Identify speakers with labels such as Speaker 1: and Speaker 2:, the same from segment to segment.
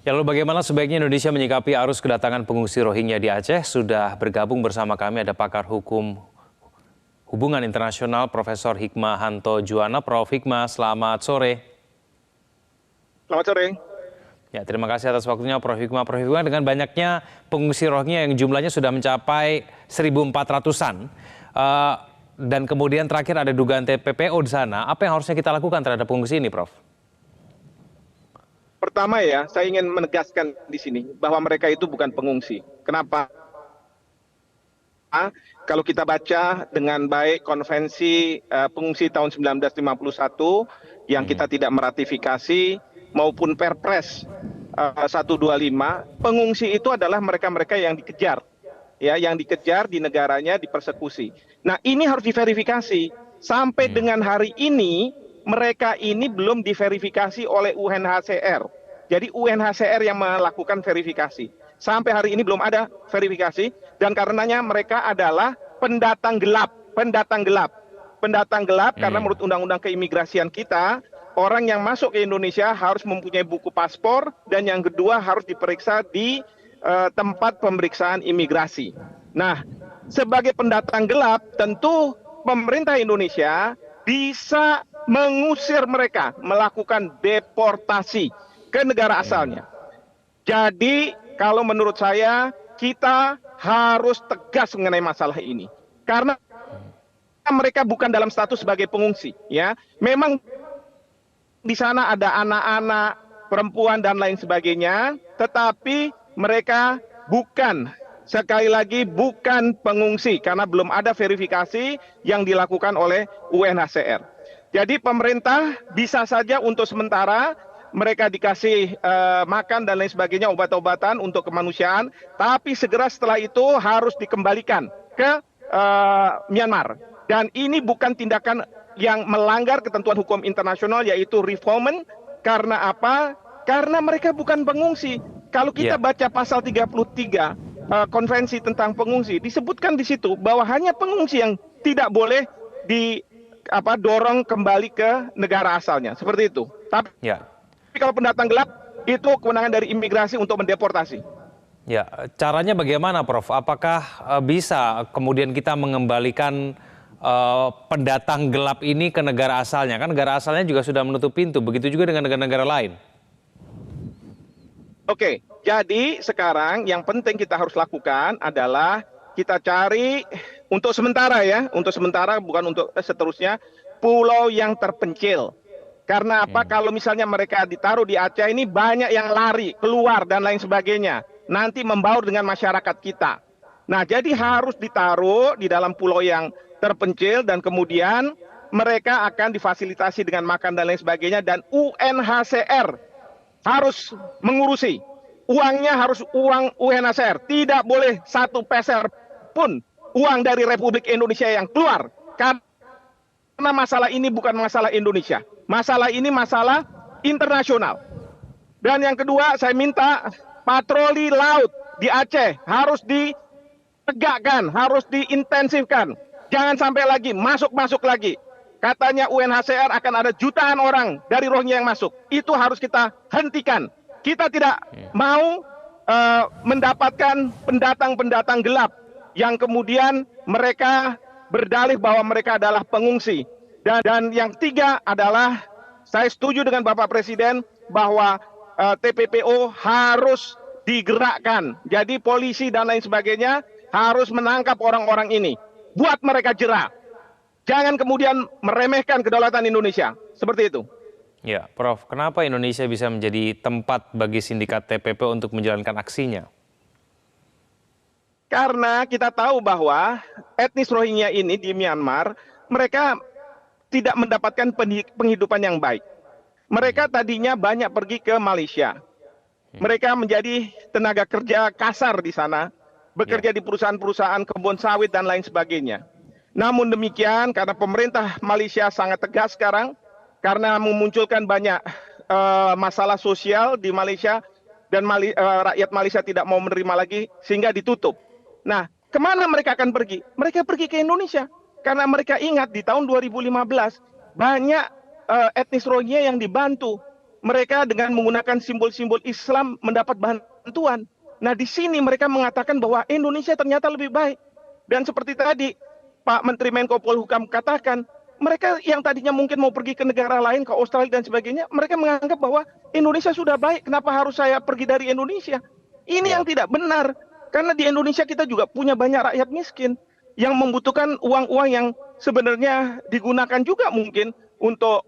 Speaker 1: Ya, lalu bagaimana sebaiknya Indonesia menyikapi arus kedatangan pengungsi Rohingya di Aceh? Sudah bergabung bersama kami ada pakar hukum hubungan internasional Profesor Hikmahanto Juwana. Prof. Hikmah, selamat sore.
Speaker 2: Selamat sore.
Speaker 1: Ya, terima kasih atas waktunya Prof. Hikmah. Prof. Hikmah, dengan banyaknya pengungsi Rohingya yang jumlahnya sudah mencapai 1.400-an, dan kemudian terakhir ada dugaan TPPO di sana, apa yang harusnya kita lakukan terhadap pengungsi ini, Prof?
Speaker 2: Pertama ya, saya ingin menegaskan di sini bahwa mereka itu bukan pengungsi. Kenapa? Kalau kita baca dengan baik konvensi pengungsi tahun 1951 yang kita tidak meratifikasi maupun Perpres 125, pengungsi itu adalah mereka-mereka yang dikejar, ya, yang dikejar di negaranya, dipersekusi. Nah, ini harus diverifikasi. Sampai dengan hari ini mereka ini belum diverifikasi oleh UNHCR. Jadi UNHCR yang melakukan verifikasi. Sampai hari ini belum ada verifikasi dan karenanya mereka adalah pendatang gelap, karena menurut undang-undang keimigrasian kita, orang yang masuk ke Indonesia harus mempunyai buku paspor dan yang kedua harus diperiksa di tempat pemeriksaan imigrasi. Nah, sebagai pendatang gelap tentu pemerintah Indonesia bisa mengusir mereka, melakukan deportasi ke negara asalnya. Jadi kalau menurut saya kita harus tegas mengenai masalah ini. Karena mereka bukan dalam status sebagai pengungsi, ya. Memang di sana ada anak-anak, perempuan dan lain sebagainya, tetapi mereka bukan, sekali lagi bukan pengungsi karena belum ada verifikasi yang dilakukan oleh UNHCR. Jadi pemerintah bisa saja untuk sementara mereka dikasih makan dan lain sebagainya, obat-obatan untuk kemanusiaan, tapi segera setelah itu harus dikembalikan ke Myanmar. Dan ini bukan tindakan yang melanggar ketentuan hukum internasional, yaitu refoulement. Karena apa? Karena mereka bukan pengungsi. Kalau kita baca pasal 33 konvensi tentang pengungsi, disebutkan di situ bahwa hanya pengungsi yang tidak boleh dorong kembali ke negara asalnya. Seperti itu. Tapi kalau pendatang gelap itu kewenangan dari imigrasi untuk mendeportasi.
Speaker 1: Ya, caranya bagaimana, Prof? Apakah bisa kemudian kita mengembalikan pendatang gelap ini ke negara asalnya? Kan negara asalnya juga sudah menutup pintu. Begitu juga dengan negara-negara lain.
Speaker 2: Oke, jadi sekarang yang penting kita harus lakukan adalah kita cari untuk sementara ya, untuk sementara bukan untuk seterusnya, pulau yang terpencil. Karena apa? Kalau misalnya mereka ditaruh di Aceh ini banyak yang lari, keluar dan lain sebagainya. Nanti membaur dengan masyarakat kita. Nah, jadi harus ditaruh di dalam pulau yang terpencil dan kemudian mereka akan difasilitasi dengan makan dan lain sebagainya dan UNHCR harus mengurusi. Uangnya harus uang UNHCR. Tidak boleh satu peser pun uang dari Republik Indonesia yang keluar. Karena masalah ini bukan masalah Indonesia. Masalah ini masalah internasional. Dan yang kedua, saya minta patroli laut di Aceh harus ditegakkan, harus diintensifkan. Jangan sampai lagi masuk lagi. Katanya UNHCR akan ada jutaan orang dari Rohingya yang masuk. Itu harus kita hentikan. Kita tidak mau mendapatkan pendatang-pendatang gelap yang kemudian mereka berdalih bahwa mereka adalah pengungsi. Dan yang tiga adalah saya setuju dengan Bapak Presiden bahwa TPPO harus digerakkan. Jadi polisi dan lain sebagainya harus menangkap orang-orang ini. Buat mereka jera. Jangan kemudian meremehkan kedaulatan Indonesia. Seperti itu.
Speaker 1: Ya, Prof, kenapa Indonesia bisa menjadi tempat bagi sindikat TPPO untuk menjalankan aksinya?
Speaker 2: Karena kita tahu bahwa etnis Rohingya ini di Myanmar, mereka tidak mendapatkan penghidupan yang baik. Mereka tadinya banyak pergi ke Malaysia. Mereka menjadi tenaga kerja kasar di sana, bekerja di perusahaan-perusahaan kebun sawit dan lain sebagainya. Namun demikian, karena pemerintah Malaysia sangat tegas sekarang, karena memunculkan banyak masalah sosial di Malaysia, dan rakyat Malaysia tidak mau menerima lagi, sehingga ditutup. Nah, kemana mereka akan pergi? Mereka pergi ke Indonesia. Karena mereka ingat di tahun 2015, banyak etnis Rohingya yang dibantu. mereka dengan menggunakan simbol-simbol Islam mendapat bantuan. Nah, di sini mereka mengatakan bahwa Indonesia ternyata lebih baik. Dan seperti tadi Pak Menteri Menko Polhukam katakan, mereka yang tadinya mungkin mau pergi ke negara lain, ke Australia dan sebagainya, mereka menganggap bahwa Indonesia sudah baik, kenapa harus saya pergi dari Indonesia? Ini yang tidak benar, karena di Indonesia kita juga punya banyak rakyat miskin yang membutuhkan uang-uang yang sebenarnya digunakan juga mungkin untuk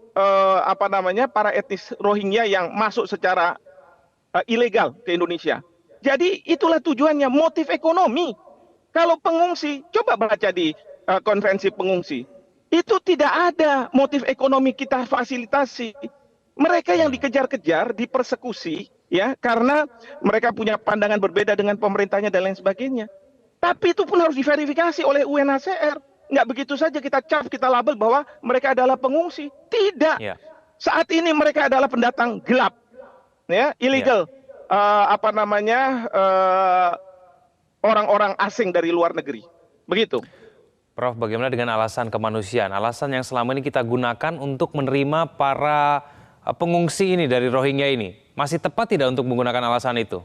Speaker 2: para etnis Rohingya yang masuk secara ilegal ke Indonesia. Jadi itulah tujuannya, motif ekonomi. Kalau pengungsi, coba baca di konvensi pengungsi. Itu tidak ada motif ekonomi kita fasilitasi. Mereka yang dikejar-kejar, dipersekusi, ya, karena mereka punya pandangan berbeda dengan pemerintahnya dan lain sebagainya. Tapi itu pun harus diverifikasi oleh UNHCR. Nggak begitu saja kita cap, kita label bahwa mereka adalah pengungsi. Tidak.
Speaker 1: Ya.
Speaker 2: Saat ini mereka adalah pendatang gelap, ya, illegal. Orang-orang asing dari luar negeri. Begitu.
Speaker 1: Prof, bagaimana dengan alasan kemanusiaan? Alasan yang selama ini kita gunakan untuk menerima para pengungsi ini dari Rohingya ini. Masih tepat tidak untuk menggunakan alasan itu?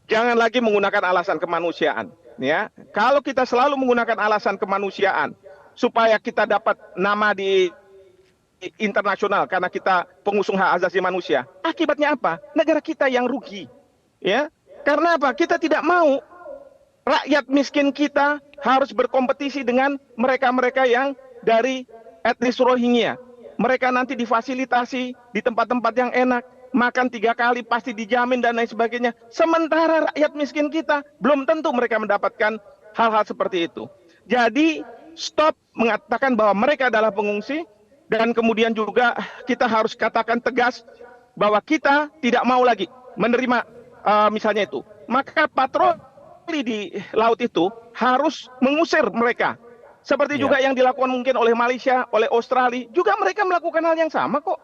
Speaker 2: Jangan lagi menggunakan alasan kemanusiaan. Ya, kalau kita selalu menggunakan alasan kemanusiaan supaya kita dapat nama di internasional karena kita pengusung hak asasi manusia, akibatnya apa? Negara kita yang rugi. Ya, karena apa? Kita tidak mau rakyat miskin kita harus berkompetisi dengan mereka-mereka yang dari etnis Rohingya. Mereka nanti difasilitasi di tempat-tempat yang enak, makan 3 kali pasti dijamin dan lain sebagainya. Sementara rakyat miskin kita belum tentu mereka mendapatkan hal-hal seperti itu. Jadi stop mengatakan bahwa mereka adalah pengungsi, dan kemudian juga kita harus katakan tegas bahwa kita tidak mau lagi menerima misalnya itu. Maka patroli di laut itu harus mengusir mereka. Seperti juga yang dilakukan mungkin oleh Malaysia, oleh Australia, juga mereka melakukan hal yang sama kok.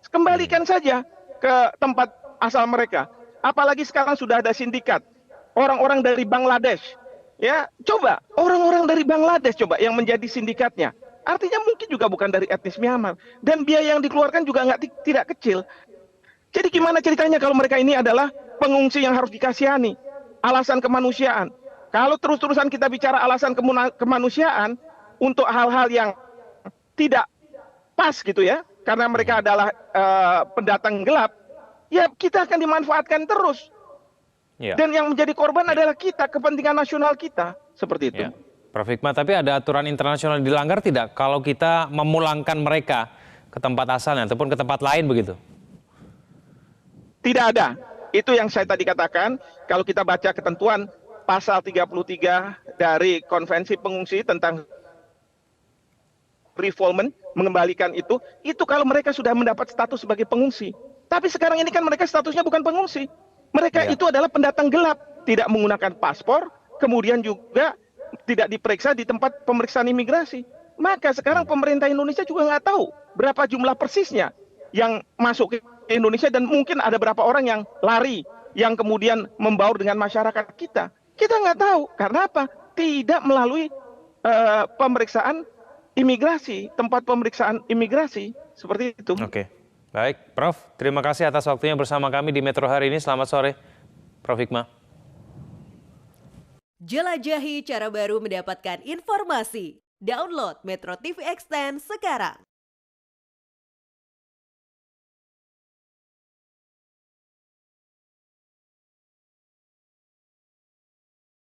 Speaker 2: Kembalikan saja ke tempat asal mereka. Apalagi sekarang sudah ada sindikat. Orang-orang dari Bangladesh. Ya, coba orang-orang dari Bangladesh coba yang menjadi sindikatnya. Artinya mungkin juga bukan dari etnis Myanmar. Dan biaya yang dikeluarkan juga tidak kecil. Jadi gimana ceritanya kalau mereka ini adalah pengungsi yang harus dikasihani? Alasan kemanusiaan. Kalau terus-terusan kita bicara alasan kemanusiaan untuk hal-hal yang tidak pas gitu ya, karena mereka adalah pendatang gelap, ya kita akan dimanfaatkan terus. Dan yang menjadi korban adalah kita, kepentingan nasional kita, seperti itu.
Speaker 1: Prof Hikmat, tapi ada aturan internasional dilanggar tidak kalau kita memulangkan mereka ke tempat asalnya ataupun ke tempat lain begitu?
Speaker 2: Tidak ada. Itu yang saya tadi katakan, kalau kita baca ketentuan pasal 33 dari Konvensi Pengungsi tentang refoulement, mengembalikan itu kalau mereka sudah mendapat status sebagai pengungsi. Tapi sekarang ini kan mereka statusnya bukan pengungsi. Mereka itu adalah pendatang gelap, tidak menggunakan paspor, kemudian juga tidak diperiksa di tempat pemeriksaan imigrasi. Maka sekarang pemerintah Indonesia juga nggak tahu berapa jumlah persisnya yang masuk ke Indonesia, dan mungkin ada berapa orang yang lari, yang kemudian membaur dengan masyarakat kita. Kita nggak tahu. Karena apa? Tidak melalui pemeriksaan imigrasi, tempat pemeriksaan imigrasi. Seperti itu.
Speaker 1: Oke. Baik, Prof. Terima kasih atas waktunya bersama kami di Metro hari ini. Selamat sore, Prof Hikmat.
Speaker 3: Jelajahi cara baru mendapatkan informasi. Download Metro TV Extend sekarang.